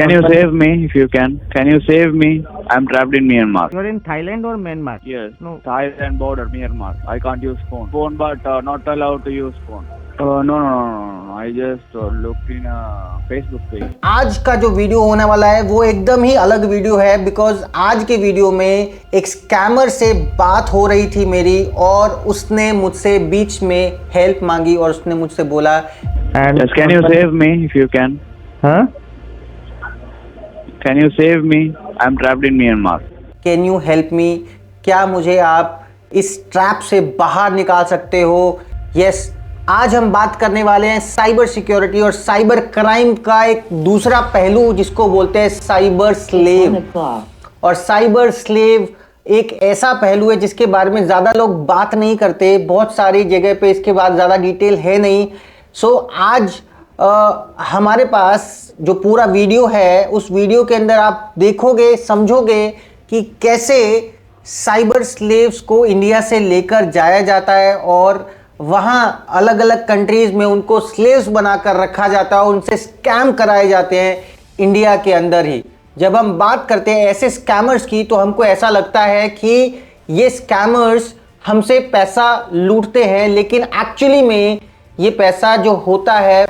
Can you save me if you can? Can you save me? I'm trapped in Myanmar. You're in Thailand or Myanmar? Yes. No. Thailand border, Myanmar. I can't use phone. Phone, but not allowed to use phone. No. I just looked in a Facebook page. आज का जो video होने वाला है वो एकदम ही अलग video है, बिकॉज आज के वीडियो में एक स्कैमर से बात हो रही थी मेरी और उसने मुझसे बीच में हेल्प मांगी और उसने मुझसे बोला Yes, can you save me if you can? हाँ? Can you save me? I'm trapped in Myanmar. Can you help me, क्या मुझे आप इस ट्रैप से बाहर निकाल सकते हो? यस, आज हम बात करने वाले हैं साइबर सिक्योरिटी और साइबर क्राइम का एक दूसरा पहलू जिसको बोलते हैं साइबर स्लेव। और साइबर स्लेव एक ऐसा पहलू है जिसके बारे में ज़्यादा लोग बात नहीं करते, बहुत सारी जगह पे इसके बाद ज़्यादा डिटेल है नहीं। सो आज हमारे पास जो पूरा वीडियो है उस वीडियो के अंदर आप देखोगे, समझोगे कि कैसे साइबर स्लेव्स को इंडिया से लेकर जाया जाता है और वहाँ अलग अलग कंट्रीज़ में उनको स्लेव्स बनाकर रखा जाता है, उनसे स्कैम कराए जाते हैं इंडिया के अंदर ही। जब हम बात करते हैं ऐसे स्कैमर्स की तो हमको ऐसा लगता है कि ये स्कैमर्स हमसे पैसा लूटते हैं, लेकिन एक्चुअली में ये पैसा जो होता है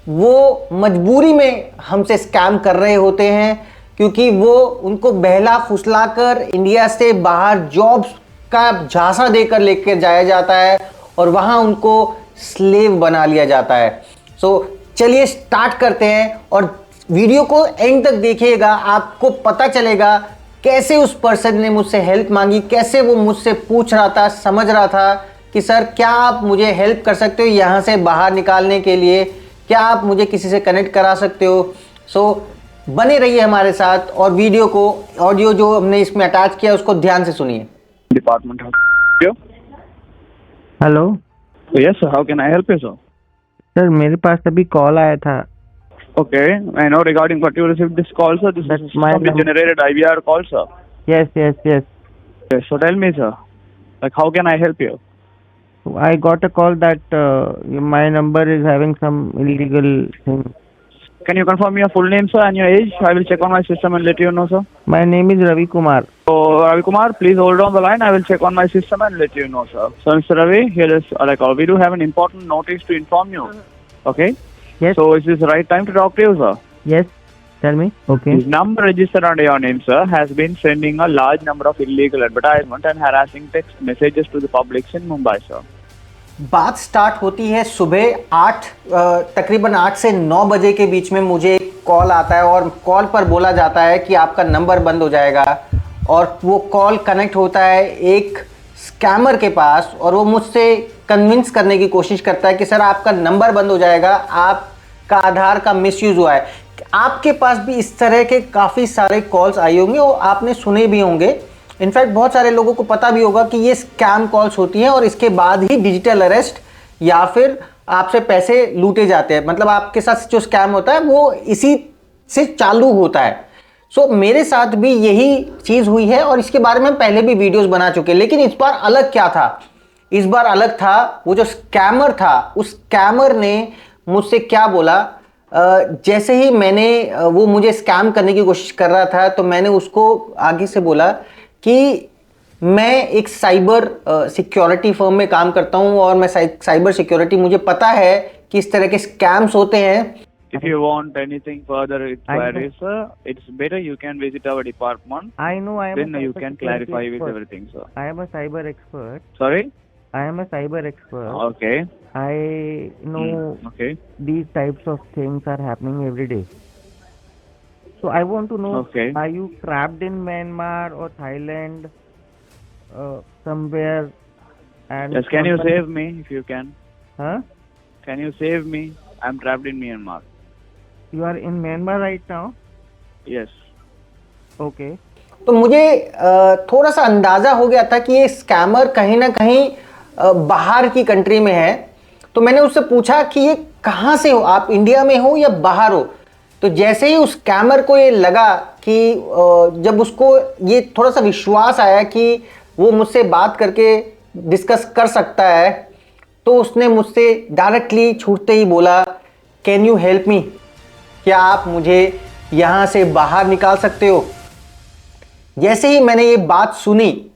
वो मजबूरी में हमसे स्कैम कर रहे होते हैं, क्योंकि वो उनको बहला फुसलाकर इंडिया से बाहर जॉब्स का झांसा देकर लेकर जाया जाता है और वहाँ उनको स्लेव बना लिया जाता है। सो चलिए स्टार्ट करते हैं और वीडियो को एंड तक देखिएगा, आपको पता चलेगा कैसे उस पर्सन ने मुझसे हेल्प मांगी, कैसे वो मुझसे पूछ रहा था, समझ रहा था कि सर क्या आप मुझे हेल्प कर सकते हो यहाँ से बाहर निकालने के लिए, क्या आप मुझे किसी से कनेक्ट करा सकते हो। सो बने रहिए हमारे साथ और वीडियो को, ऑडियो जो हमने इसमें अटैच किया उसको ध्यान से सुनिए। Department. Hello Yes, sir. How can I help you, sir? Sir, मेरे पास अभी कॉल आया था। Okay. I know regarding what you received this call, sir. This That's is my from the number. generated IVR call, sir. Yes. Okay, so tell me, sir. Like, how can I help you? I got a call that my number is having some illegal thing. Can you confirm your full name, sir, and your age? I will check on my system and let you know, sir. My name is Ravi Kumar. So, Ravi Kumar, please hold on the line. I will check on my system and let you know, sir. So, Mr. Ravi, here is we do have an important notice to inform you. Okay? Yes. So, is this the right time to talk to you, sir? Yes. Tell me. Okay. This number registered under your name, sir, has been sending a large number of illegal advertisement and harassing text messages to the public in Mumbai, sir. बात start होती है सुबह तकरीबन 8 से 9 बजे के बीच में। मुझे कॉल आता है और कॉल पर बोला जाता है कि आपका नंबर बंद हो जाएगा, और वो कॉल कनेक्ट होता है एक स्कैमर के पास और वो मुझसे कन्विंस करने की कोशिश करता है कि सर आपका नंबर बंद हो जाएगा, आपका आधार का मिसयूज़ हुआ है। आपके पास भी इस तरह के काफ़ी सारे कॉल्स आए होंगे और आपने सुने भी होंगे। इनफैक्ट बहुत सारे लोगों को पता भी होगा कि ये स्कैम कॉल्स होती हैं और इसके बाद ही डिजिटल अरेस्ट या फिर आपसे पैसे लूटे जाते हैं। मतलब आपके साथ जो स्कैम होता है वो इसी से चालू होता है। सो मेरे साथ भी यही चीज़ हुई है और इसके बारे में पहले भी वीडियोस बना चुके हैं, लेकिन इस बार अलग क्या था? इस बार अलग था, वो जो स्कैमर था उस स्कैमर ने मुझसे क्या बोला। जैसे ही मैंने वो मुझे स्कैम करने की कोशिश कर रहा था तो मैंने उसको आगे से बोला कि मैं एक साइबर सिक्योरिटी फर्म में काम करता हूं और मैं साइबर सिक्योरिटी, मुझे पता है कि इस तरह के स्कैम्स होते हैं। If you want anything further inquiries, sir, it's better you can visit our department. I know. I am. Then you can clarify with everything, sir. I am a cyber expert. Sorry? I am a cyber expert. Okay. I know Okay. these types of things are happening every day. So I want to know, Okay. are you trapped in Myanmar or Thailand, somewhere? And Yes, can you save me if you can? Huh? Can you save me? I'm trapped in Myanmar. You are in Myanmar right now? Yes. Okay. तो मुझे थोड़ा सा अंदाज़ा हो गया था कि ये स्कैमर कहीं ना कहीं बाहर की कंट्री में है। तो मैंने उससे पूछा कि ये कहाँ से हो, आप इंडिया में हो या बाहर हो? तो जैसे ही उस स्कैमर को ये लगा कि जब उसको ये थोड़ा सा विश्वास आया कि वो मुझसे बात करके डिस्कस कर सकता है, तो उसने मुझसे डायरेक्टली छूटते ही बोला, कैन यू हेल्प मी, क्या आप मुझे यहाँ से बाहर निकाल सकते हो। जैसे ही मैंने ये बात सुनी,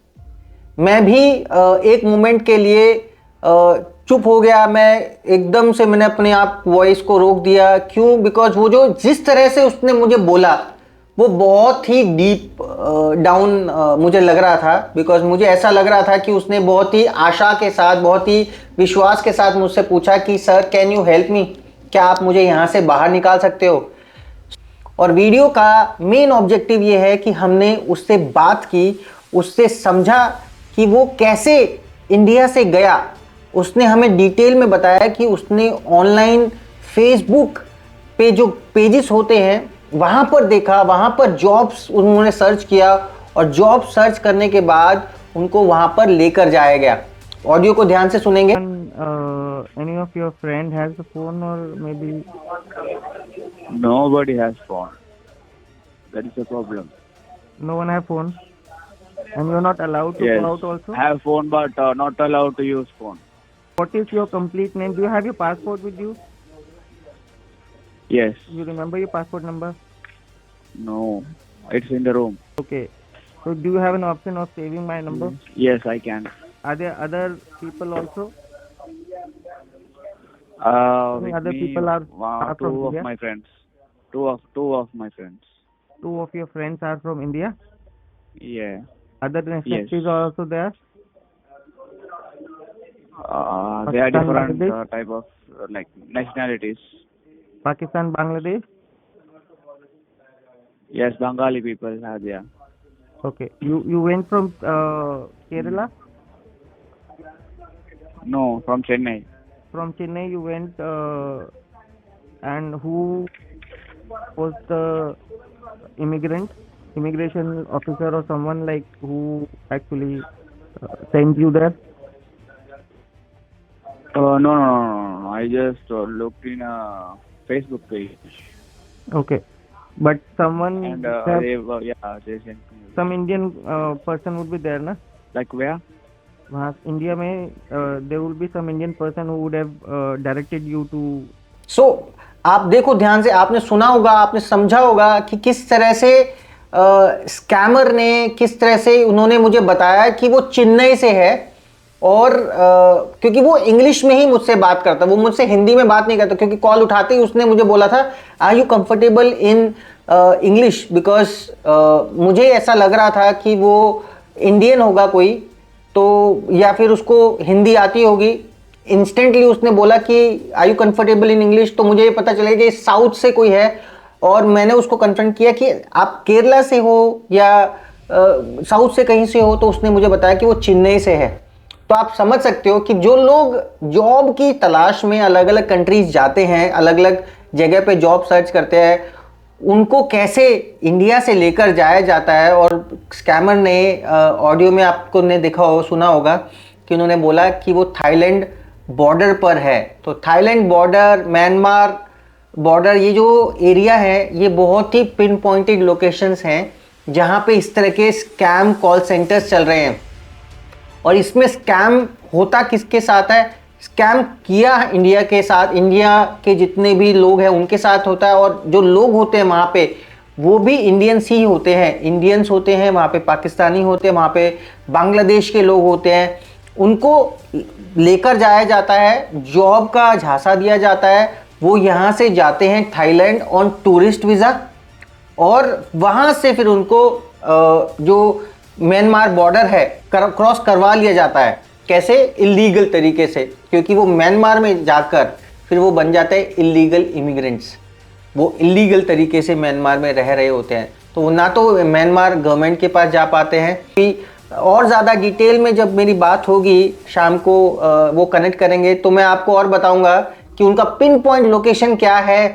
मैं भी एक मोमेंट के लिए चुप हो गया। मैं एकदम से मैंने अपने आप वॉइस को रोक दिया। क्यों? बिकॉज वो जो जिस तरह से उसने मुझे बोला वो बहुत ही डीप डाउन मुझे लग रहा था। बिकॉज मुझे ऐसा लग रहा था कि उसने बहुत ही आशा के साथ, बहुत ही विश्वास के साथ मुझसे पूछा कि sir can you help me, क्या आप मुझे यहाँ से बाहर निकाल सकते हो। और वीडियो का मेन ऑब्जेक्टिव ये है कि हमने उससे बात की, उससे समझा कि वो कैसे इंडिया से गया। उसने हमें डिटेल में बताया कि उसने ऑनलाइन फेसबुक पे जो पेजेस होते हैं वहाँ पर देखा, वहाँ पर जॉब्स उन्होंने सर्च किया और जॉब सर्च करने के बाद उनको वहाँ पर लेकर जाया गया। ऑडियो को ध्यान से सुनेंगे। Any of your friend has a phone or maybe Nobody has phone. That is the problem. no one have phone and you're not allowed to Yes. go out also? Have phone, but not allowed to use phone. What is your complete name? Do you have your passport with you? Yes. You remember your passport number? No. It's in the room. Okay. So do you have an option of saving my number? Yes, I can. Are there other people also? With other me, people are from two of India? my friends. Two of my friends. Two of your friends are from India? Yeah. Other nationalities are also there? They are Pakistan, different Bangladesh? type of like nationalities. Pakistan, Bangladesh? Yes, Bengali people are there. Okay. You went from Kerala? No, from Chennai. From Chennai you went and who was the immigration officer or someone like who actually sent you there? No. I just looked in a Facebook page Okay. But someone and they sent me. some Indian person would be there, na? Like where? वहाँ India में there will be some Indian person who would have directed you to. So, आप देखो ध्यान से, आपने सुना होगा, आपने समझा होगा कि किस तरह से स्कैमर ने, किस तरह से उन्होंने मुझे बताया कि वो चेन्नई से है और क्योंकि वो इंग्लिश में ही मुझसे बात करता, वो मुझसे हिंदी में बात नहीं करता। क्योंकि कॉल उठाते ही उसने मुझे बोला था are you comfortable in English, because मुझे ऐसा लग रहा था कि वो इंडियन होगा कोई, तो या फिर उसको हिंदी आती होगी। इंस्टेंटली उसने बोला कि are you comfortable in English, तो मुझे ये पता चला कि साउथ से कोई है। और मैंने उसको कंफर्ट किया कि आप केरला से हो या साउथ से कहीं से हो, तो उसने मुझे बताया कि वो चेन्नई से है। तो आप समझ सकते हो कि जो लोग जॉब की तलाश में अलग अलग कंट्रीज जाते हैं, अलग अलग जगह पे जॉब सर्च करते हैं, उनको कैसे इंडिया से लेकर जाया जाता है। और स्कैमर ने ऑडियो में आपको ने देखा हो, सुना होगा कि उन्होंने बोला कि वो थाईलैंड बॉर्डर पर है। तो थाईलैंड बॉर्डर, म्यांमार बॉर्डर, ये जो एरिया है ये बहुत ही पिन पॉइंटेड लोकेशंस हैं जहाँ पे इस तरह के स्कैम कॉल सेंटर्स चल रहे हैं। और इसमें स्कैम होता किसके साथ है? स्कैम किया इंडिया के साथ, इंडिया के जितने भी लोग हैं उनके साथ होता है। और जो लोग होते हैं वहाँ पे वो भी इंडियंस ही होते हैं, इंडियंस होते हैं, वहाँ पे पाकिस्तानी होते हैं, वहाँ पे बांग्लादेश के लोग होते हैं। उनको लेकर जाया जाता है, जॉब का झांसा दिया जाता है, वो यहाँ से जाते हैं थाईलैंड ऑन टूरिस्ट वीज़ा और वहाँ से फिर उनको जो म्यांमार बॉर्डर है क्रॉस करवा लिया जाता है। कैसे? इलीगल तरीके से, क्योंकि वो म्यांमार में जाकर फिर वो बन जाते हैं इलीगल इमिग्रेंट्स। वो इलीगल तरीके से म्यांमार में रह रहे होते हैं, तो वो ना तो म्यांमार गवर्नमेंट के पास जा पाते हैं। और ज़्यादा डिटेल में जब मेरी बात होगी शाम को, वो कनेक्ट करेंगे तो मैं आपको और बताऊंगा कि उनका पिन पॉइंट लोकेशन क्या है,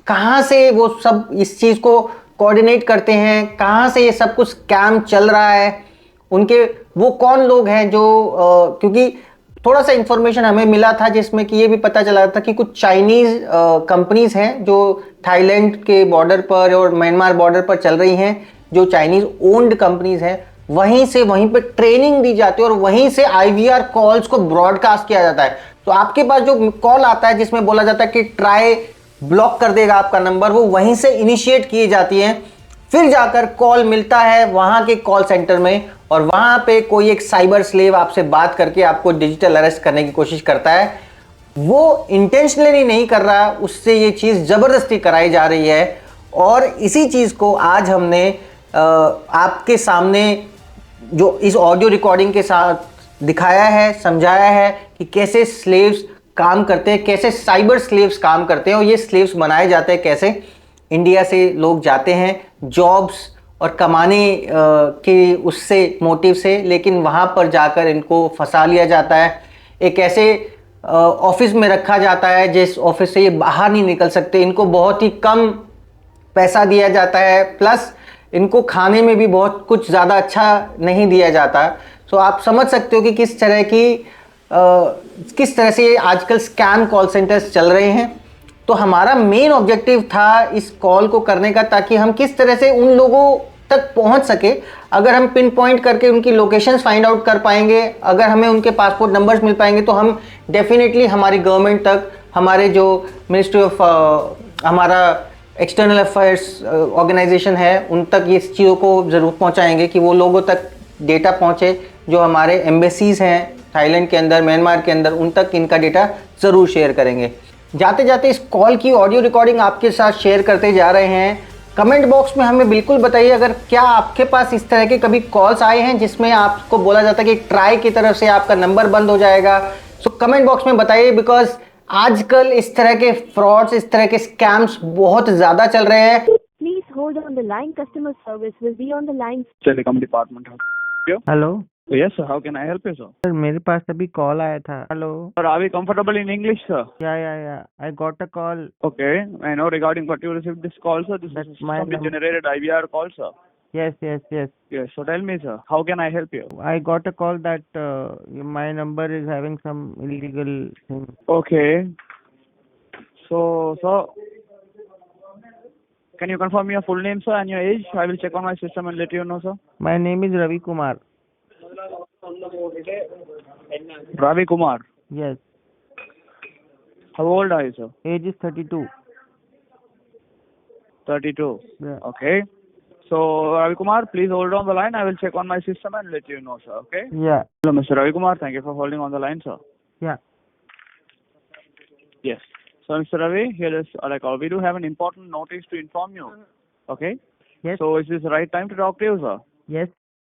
कहाँ से वो सब इस चीज़ को कोऑर्डिनेट करते हैं, कहाँ से ये सब कुछ स्कैम चल रहा है, उनके वो कौन लोग हैं जो क्योंकि थोड़ा सा इंफॉर्मेशन हमें मिला था जिसमें कि ये भी पता चला था कि कुछ चाइनीज़ कंपनीज हैं जो थाईलैंड के बॉर्डर पर और म्यांमार बॉर्डर पर चल रही हैं, जो चाइनीज़ ओन्ड कंपनीज हैं। वहीं से वहीं पे ट्रेनिंग दी जाती है और वहीं से IVR कॉल्स को ब्रॉडकास्ट किया जाता है। तो आपके पास जो कॉल आता है जिसमें बोला जाता है कि ट्राई ब्लॉक कर देगा आपका नंबर, वो वहीं से इनिशिएट किए जाती हैं, फिर जाकर कॉल मिलता है वहां के कॉल सेंटर में और वहां पे कोई एक साइबर स्लेव आपसे बात करके आपको डिजिटल अरेस्ट करने की कोशिश करता है। वो इंटेंशनली नहीं कर रहा, उससे ये चीज़ ज़बरदस्ती कराई जा रही है। और इसी चीज़ को आज हमने आपके सामने जो इस ऑडियो रिकॉर्डिंग के साथ दिखाया है, समझाया है कि कैसे स्लेव्स काम करते हैं, कैसे साइबर स्लेव्स काम करते हैं और ये स्लेव्स बनाए जाते हैं कैसे। इंडिया से लोग जाते हैं जॉब्स और कमाने के उससे मोटिव से, लेकिन वहाँ पर जाकर इनको फंसा लिया जाता है, एक ऐसे ऑफिस में रखा जाता है जिस ऑफिस से ये बाहर नहीं निकल सकते। इनको बहुत ही कम पैसा दिया जाता है, प्लस इनको खाने में भी बहुत कुछ ज़्यादा अच्छा नहीं दिया जाता। सो आप समझ सकते हो कि किस तरह से आजकल स्कैम कॉल सेंटर्स चल रहे हैं। तो हमारा मेन ऑब्जेक्टिव था इस कॉल को करने का, ताकि हम किस तरह से उन लोगों तक पहुंच सके। अगर हम पिन पॉइंट करके उनकी लोकेशंस फाइंड आउट कर पाएंगे, अगर हमें उनके पासपोर्ट नंबर्स मिल पाएंगे, तो हम डेफिनेटली हमारी गवर्नमेंट तक, हमारे जो मिनिस्ट्री ऑफ हमारा एक्सटर्नल अफेयर्स ऑर्गेनाइजेशन है, उन तक ये चीज़ों को ज़रूर पहुंचाएंगे कि वो लोगों तक डेटा पहुंचे। जो हमारे एम्बेसीज़ हैं थाईलैंड के अंदर, म्यांमार के अंदर, उन तक इनका डेटा ज़रूर शेयर करेंगे। जाते जाते इस कॉल की ऑडियो रिकॉर्डिंग आपके साथ शेयर करते जा रहे हैं। कमेंट बॉक्स में हमें बिल्कुल बताइए अगर क्या आपके पास इस तरह के कभी कॉल्स आए हैं जिसमें आपको बोला जाता है कि ट्राई की तरफ से आपका नंबर बंद हो जाएगा। सो कमेंट बॉक्स में बताइए, बिकॉज आजकल इस तरह के फ्रॉड्स, इस तरह के स्कैम्स बहुत ज़्यादा चल रहे हैं। Please hold on the line. Customer service will be on the line. Telecom department. Hello Yes, sir. How can I help you, sir? Sir, मेरे पास अभी कॉल आया था। Hello Sir, are we comfortable in English, sir? या I got a call. Okay. I know regarding what you received this call, sir. This is That's my system number. generated IVR call, sir. yes Yes. So tell me, sir. How can I help you? I got a call that my number is having some illegal thing. Okay. So, sir, can you confirm your full name, sir, and your age? I will check on my system and let you know, sir. My name is Ravi Kumar. Ravi Kumar. Yes, How old are you, sir? age is 32. 32. Yeah. Okay. So, Ravi Kumar, please hold on the line. I will check on my system and let you know, sir. Okay? Yeah. Hello, Mr. Ravi Kumar. Thank you for holding on the line, sir. Yeah. Yes. So, Mr. Ravi, here is we do have an important notice to inform you. Okay? Yes. So, is this the right time to talk to you, sir? Yes.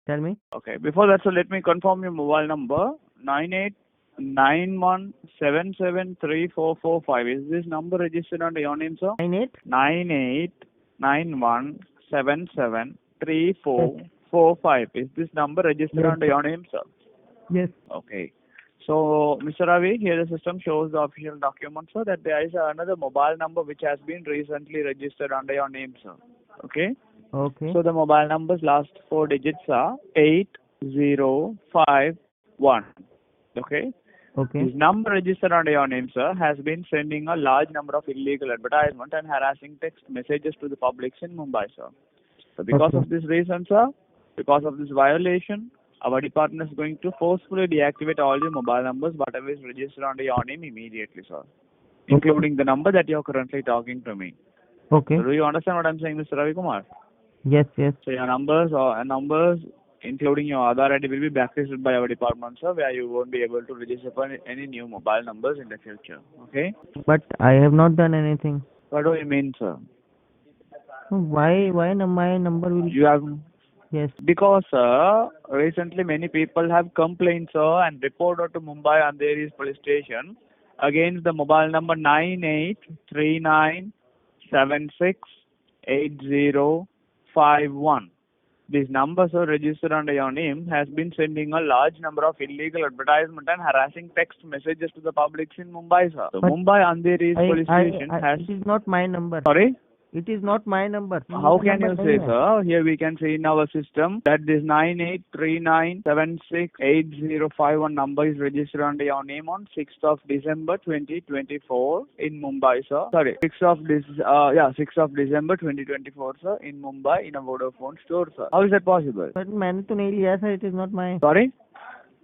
Tell me. Okay. Before that, so let me confirm your mobile number 9891773445. Is this number registered under your name, sir? 98. 9891773445. Is this number registered Yes. under your name, sir? Yes. Okay. So, Mr. Ravi, here the system shows the official document, sir, that there is another mobile number which has been recently registered under your name, sir. Okay? Okay. So, the mobile number's last 4 digits are 8051. Okay? Okay. This number registered under your name, sir, has been sending a large number of illegal advertisement and harassing text messages to the publics in Mumbai, sir. So, because Okay. of this reason, sir, because of this violation, our department is going to forcefully deactivate all the mobile numbers whatever is registered under your name immediately, sir, including the number that you are currently talking to me. Okay. So, do you understand what I'm saying, Mr. Ravi Kumar? Yes. Yes. So, your numbers, including your Aadhaar ID, will be blacklisted by our department, sir, where you won't be able to register for any new mobile numbers in the future. Okay? But I have not done anything. What do you mean, sir? Why my number will? You have... Yes. Because, sir, recently many people have complained, sir, and reported to Mumbai and there is police station against the mobile number 9839768051. This number, sir, registered under your name, has been sending a large number of illegal advertisement and harassing text messages to the public in Mumbai, sir. So, But Mumbai Andheri Police Station has... It is not my number. Sorry? It is not my number. How can you Number say, nahi hai. sir? Here we can see in our system that this 9839768051 number is registered under your name on 6th of December 2024 in Mumbai, sir. Sorry, 6th of December 2024, sir, in Mumbai in a Vodafone store, sir. How is that possible? But मैंने तो नहीं लिया sir. It is not my. Sorry?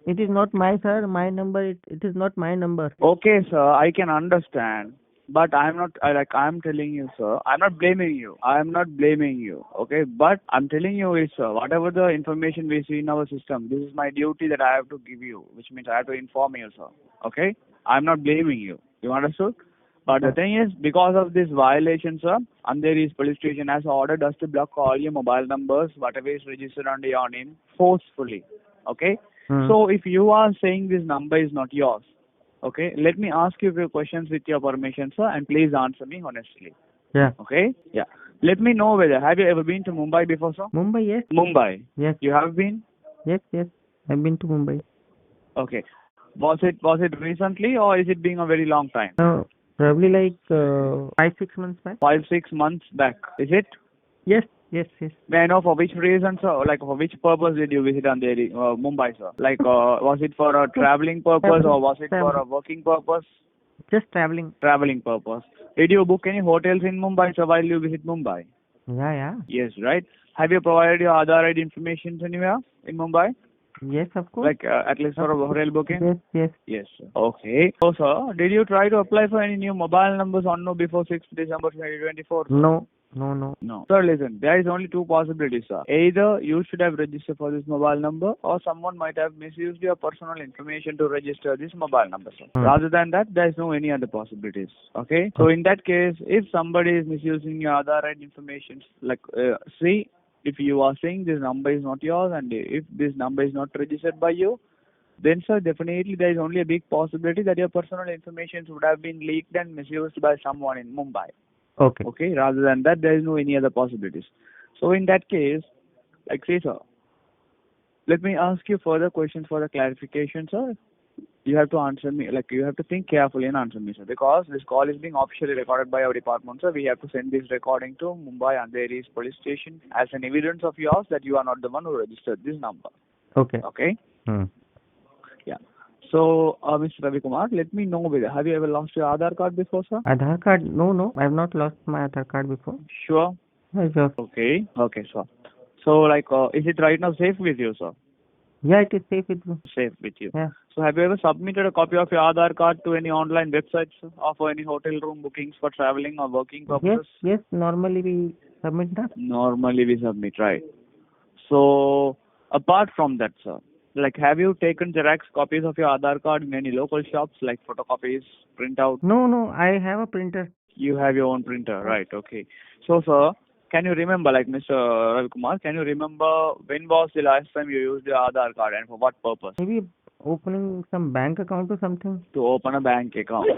It is not my sir. My number. It is not my number. Okay, sir, I can understand. But I'm not, I'm telling you, sir, I'm not blaming you. I'm not blaming you, okay? But I'm telling you is, sir, whatever the information we see in our system, this is my duty that I have to give you, which means I have to inform you, sir, okay? I'm not blaming you. You understood? But the thing is, because of this violation, sir, Andheri Police Station has ordered us to block all your mobile numbers, whatever is registered under your name, forcefully, okay? So if you are saying this number is not yours, okay, let me ask you a few questions with your permission, sir, and please answer me honestly. Yeah. Okay? Yeah. Let me know whether, have you ever been to Mumbai before, sir? Mumbai, yes. Mumbai. Yes. You have been? Yes, yes. I've been to Mumbai. Okay. Was it recently or is it being a very long time? No, probably like 5-6 months back. 5-6 months back. Is it? Yes, yes, yes. May I know for which reason, sir? Like for which purpose did you visit Andheri, Mumbai, sir? Like was it for a traveling purpose or was it for a working purpose? Just traveling. Traveling purpose. Did you book any hotels in Mumbai, sir, while you visit Mumbai? Yeah, yeah. Yes, right. Have you provided your Aadhaar ID information anywhere in Mumbai? Yes, of course. Like at least for a hotel booking? Yes, yes. Yes, sir. Okay. So, sir, did you try to apply for any new mobile numbers on no before 6th December 2024? No, no, no. No. Sir, listen, there is only two possibilities, sir. Either you should have registered for this mobile number or someone might have misused your personal information to register this mobile number, sir. Rather than that, there is no any other possibilities. Okay? So, in that case, if somebody is misusing your Aadhaar ID information, like, see, if you are saying this number is not yours and if this number is not registered by you, then, sir, definitely there is only a big possibility that your personal information would have been leaked and misused by someone in Mumbai. Okay. Okay, rather than that, there is no any other possibilities. So in that case, like say, sir, let me ask you further questions for the clarification, sir. You have to answer me, like you have to think carefully and answer me, sir, because this call is being officially recorded by our department, sir. We have to send this recording to Mumbai Andheri Police Station as an evidence of yours that you are not the one who registered this number. Okay. Okay? Hmm. Yeah. So, Mr. Ravi Kumar, let me know whether, have you ever lost your Aadhaar card before, sir? Aadhaar card? No, I have not lost my Aadhaar card before. Sure. Yeah, sure. Okay. Okay, sir. So, like, is it right now safe with you, sir? Yeah, it is safe with me. Safe with you. Yeah. So, have you ever submitted a copy of your Aadhaar card to any online websites or for any hotel room bookings for traveling or working purposes? Yes, normally we submit that. Normally we submit, right? So, apart from that, sir, like, have you taken Xerox copies of your Aadhaar card in any local shops, like photocopies, printout? No, I have a printer. You have your own printer, right? Okay. So, sir, can you remember, like Mr. Ravi Kumar, can you remember when was the last time you used your Aadhaar card and for what purpose? Maybe opening some bank account or something. To open a bank account.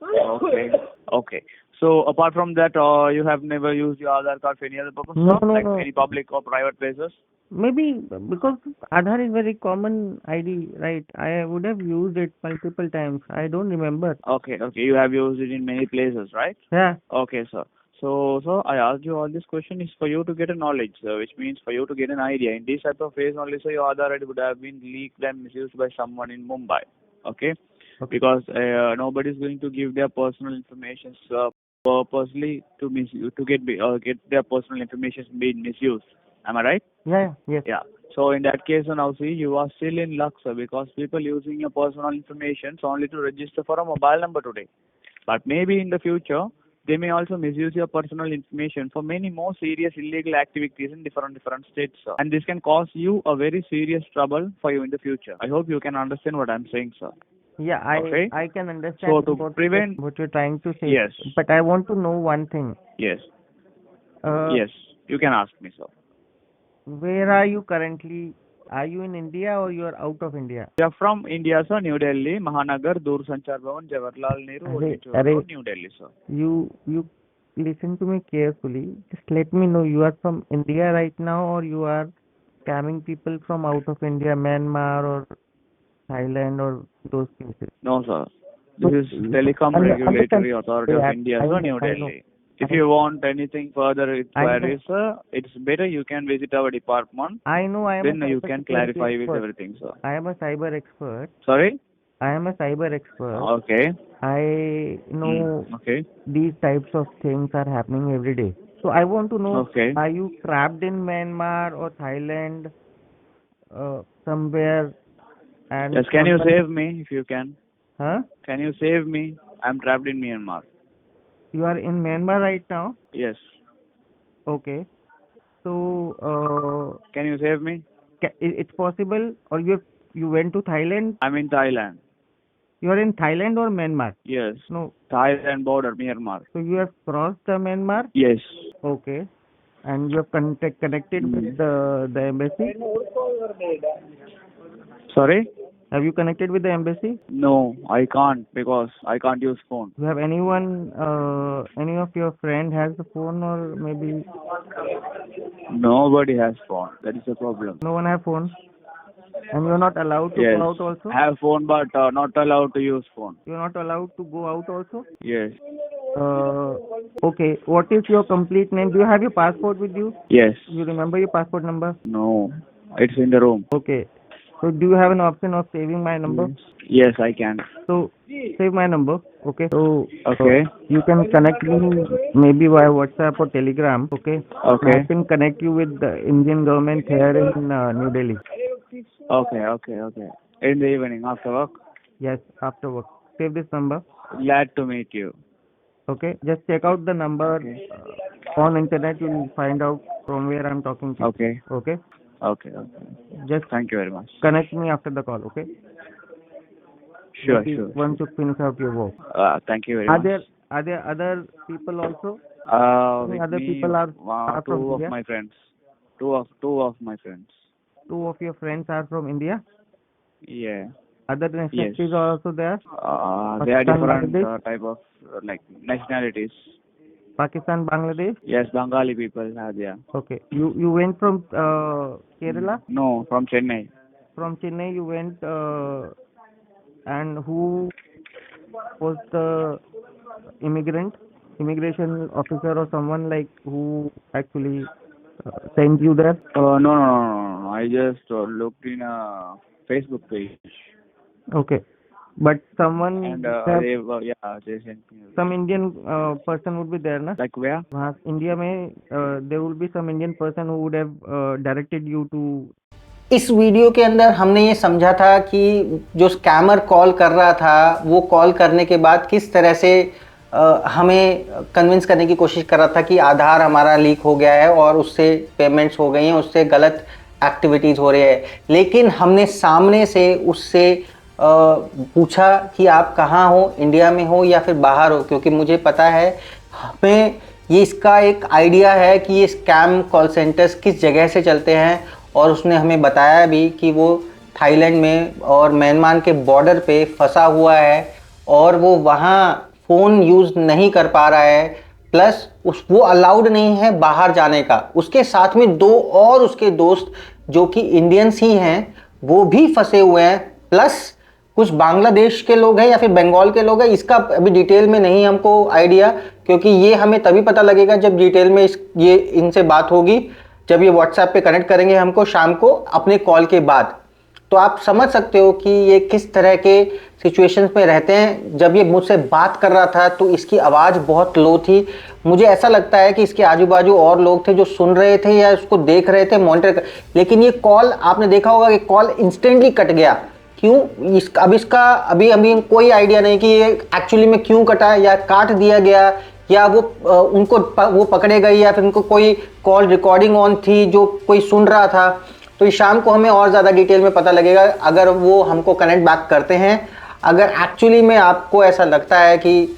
Okay. Okay. So, apart from that, you have never used your Aadhaar card for any other purpose? No, sir? Like no. any public or private places? Maybe because Aadhaar is very common ID, right? I would have used it multiple times. I don't remember. Okay. Okay. You have used it in many places, right? Yeah. Okay, sir. So, I asked you all this question is for you to get a knowledge, which means for you to get an idea. In this type of phase only, sir, your Aadhaar ID would have been leaked and misused by someone in Mumbai. Okay? Because nobody is going to give their personal information purposely to get their personal information being misused. Am I right? Yeah. Yes. Yeah. So in that case, now see, you are still in luck, sir, because people using your personal information only to register for a mobile number today. But maybe in the future, they may also misuse your personal information for many more serious illegal activities in different states, sir. And this can cause you a very serious trouble for you in the future. I hope you can understand what I'm saying, sir. Yeah, Okay. I can understand So to prevent- what you're trying to say. Yes. But I want to know one thing. Yes. Yes. You can ask me, sir. Where are you currently? Are you in India or you are out of India? We are from India, sir. New Delhi, Mahanagar, Dursanchar Bhavan, Jawaharlal Nehru, Arre. Road, New Delhi, sir. You listen to me carefully. Just let me know, you are from India right now or you are scamming people from out of India, Myanmar or Thailand or those places? No, sir. This is Telecom Regulatory Authority of India, sir, New Delhi. If you want anything further inquiries, sir, it's better you can visit our department. I know. Then you can clarify with everything, sir. I am a cyber expert. Sorry? I am a cyber expert. Okay. I know Okay. these types of things are happening every day. So I want to know, Okay. are you trapped in Myanmar or Thailand somewhere? And Yes, can you save me if you can? Huh? Can you save me? I'm trapped in Myanmar. You are in Myanmar right now? Yes. Okay. So, Can you save me? it's possible, or you went to Thailand? I'm in Thailand. You are in Thailand or Myanmar? Yes. No. Thailand border, Myanmar. So you have crossed the Myanmar? Yes. Okay. And you have connected with the embassy? Sorry? Have you connected with the embassy? No, I can't because I can't use phone. You have anyone, any of your friend has the phone, or maybe Nobody has phone. That is the problem. no one have phone? And you're not allowed to Yes. go out also? Have phone but not allowed to use phone. You're not allowed to go out also? Yes. Okay. What is your complete name? Do you have your passport with you? Yes. You remember your passport number? No. It's in the room. Okay. So do you have an option of saving my number? Yes, I can. So save my number. Okay. So Okay. you can connect me maybe via WhatsApp or Telegram. Okay. Okay. I can connect you with the Indian government here in New Delhi. Okay. In the evening after work. Yes, after work. Save this number. Glad to meet you. Okay. Just check out the number on internet. You will find out from where I'm talking to. Okay. Okay. Okay. Just Thank you very much. connect me after the call. Okay. Sure. Once you finish out your work. Thank you very Are much. there other people also? With other me, people are from two of India? my friends. Two of my friends. Two of your friends are from India? Yeah. Other nationalities are also there? They are Pakistan, different Bangladesh? type of like nationalities. Pakistan, Bangladesh? Yes, Bengali people are there. Okay. You went from Kerala? No, from Chennai. From Chennai you went, and who was the immigration officer or someone like who actually sent you there? No. I just looked in a Facebook page Okay. But someone, and they sent me. some Indian person would be there, na? Like where? वहाँ India में there will be some Indian person who would have directed you to. इस video के अंदर हमने ये समझा था कि जो स्कैमर कॉल कर रहा था वो कॉल करने के बाद किस तरह से हमें कन्विंस करने की कोशिश कर रहा था कि आधार हमारा लीक हो गया है और उससे पेमेंट्स हो गई हैं, उससे गलत एक्टिविटीज़ हो रही है। लेकिन हमने सामने से उससे पूछा कि आप कहाँ हो, इंडिया में हो या फिर बाहर हो, क्योंकि मुझे पता है हमें ये इसका एक आइडिया है कि ये स्कैम कॉल सेंटर्स किस जगह से चलते हैं। और उसने हमें बताया भी कि वो थाईलैंड में और म्यांमार के बॉर्डर पे फंसा हुआ है और वो वहाँ फ़ोन यूज़ नहीं कर पा रहा है, प्लस वो अलाउड नहीं है बाहर जाने का। उसके साथ में दो और उसके दोस्त जो कि इंडियंस ही हैं वो भी फंसे हुए हैं, प्लस कुछ बांग्लादेश के लोग हैं या फिर बंगाल के लोग हैं। इसका अभी डिटेल में नहीं हमको आइडिया, क्योंकि ये हमें तभी पता लगेगा जब डिटेल में ये इनसे बात होगी, जब ये व्हाट्सएप पे कनेक्ट करेंगे हमको शाम को अपने कॉल के बाद। तो आप समझ सकते हो कि ये किस तरह के सिचुएशंस में रहते हैं। जब ये मुझसे बात कर रहा था तो इसकी आवाज़ बहुत लो थी। मुझे ऐसा लगता है कि इसके आजू बाजू और लोग थे जो सुन रहे थे या उसको देख रहे थे, मॉनिटर कर। लेकिन ये कॉल आपने देखा होगा कि कॉल इंस्टेंटली कट गया। क्यों? अभी कोई आइडिया नहीं कि ये एक्चुअली में क्यों कटा या काट दिया गया, या वो पकड़े गए या फिर उनको कोई कॉल रिकॉर्डिंग ऑन थी जो कोई सुन रहा था। तो इस शाम को हमें और ज़्यादा डिटेल में पता लगेगा अगर वो हमको कनेक्ट बैक करते हैं। अगर एक्चुअली में आपको ऐसा लगता है कि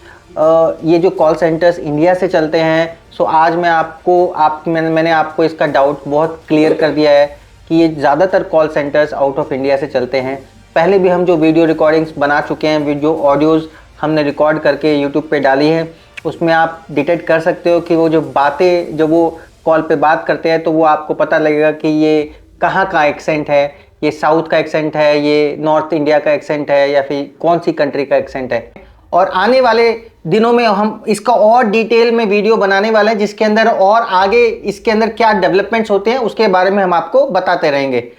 ये जो कॉल सेंटर्स इंडिया से चलते हैं, सो आज मैंने आपको इसका डाउट बहुत क्लियर कर दिया है कि ये ज़्यादातर call centres out of India से चलते हैं। पहले भी हम जो वीडियो रिकॉर्डिंग्स बना चुके हैं, वीडियो ऑडियोज़ हमने रिकॉर्ड करके यूट्यूब पे डाली हैं, उसमें आप डिटेक्ट कर सकते हो कि वो जो बातें जो वो कॉल पे बात करते हैं तो वो आपको पता लगेगा कि ये कहाँ का एक्सेंट है, ये साउथ का एक्सेंट है, ये नॉर्थ इंडिया का एक्सेंट है या फिर कौन सी कंट्री का एक्सेंट है। और आने वाले दिनों में हम इसका और डिटेल में वीडियो बनाने वाले हैं जिसके अंदर और आगे इसके अंदर क्या डेवलपमेंट्स होते हैं उसके बारे में हम आपको बताते रहेंगे।